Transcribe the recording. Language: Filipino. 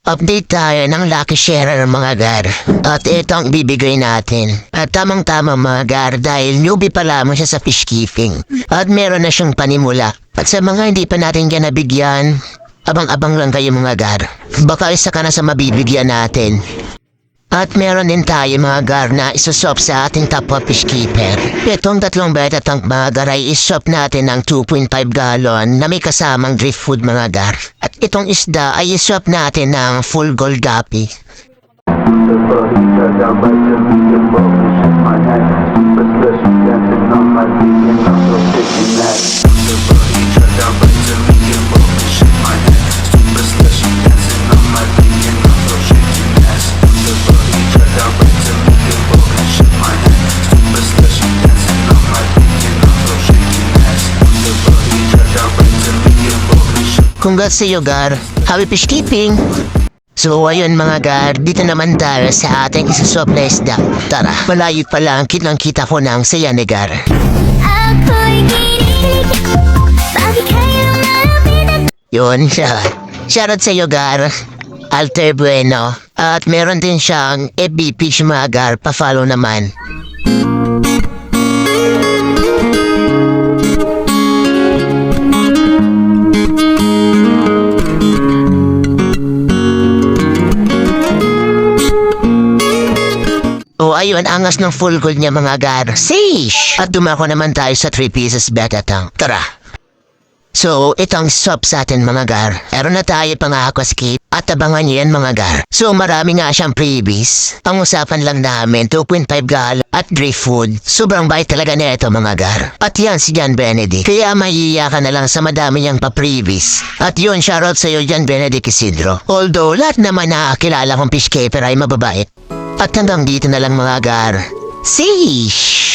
Update tayo ng Lucky Sharer mga gar. At ito ang bibigay natin. At tamang-tama mga gar dahil newbie pa lamang siya sa fish keeping. At meron na siyang panimula. At sa mga hindi pa natin yan nabigyan, abang-abang lang kayo mga gar. Baka isa ka na sa mabibigyan natin. At meron din tayo mga gar na isusop sa ating top fish keeper. Itong 3 beta tank mga gar ay isop natin ng 2.5 gallon na may kasamang drift food mga gar. At itong isda ay isop natin ng full gold guppy. Congrats sa iyo, Gar. Happy fish keeping! So, ayun mga Gar, dito naman tayo sa ating isusop na isda. Tara, malayo pa lang, kitang-kita ko ng saya ni Gar. Yun siya. Shoutout sa iyo, Gar. Alter Bueno. At meron din siyang FB page mga Gar, pa-follow naman. O ayun, angas ng full gold niya mga gar. Sheesh! At dumako naman tayo sa 3 pieces beta tank. Tara! So, itong sop sa atin mga gar. Meron na tayo pang aquascape at abangan niyo yan mga gar. So, marami nga siyang freebies. Ang usapan lang namin, 2.5 gallon at drift food. Sobrang bait talaga na ito mga gar. At yan si John Benedict. Kaya mahihiya ka na lang sa madami niyang pa-freebies. At yun, shoutout sa iyo John Benedict Isidro. Although, lahat naman na kilala kong fish keeper ay mababait. At hanggang dito na lang mga gar. Sheesh!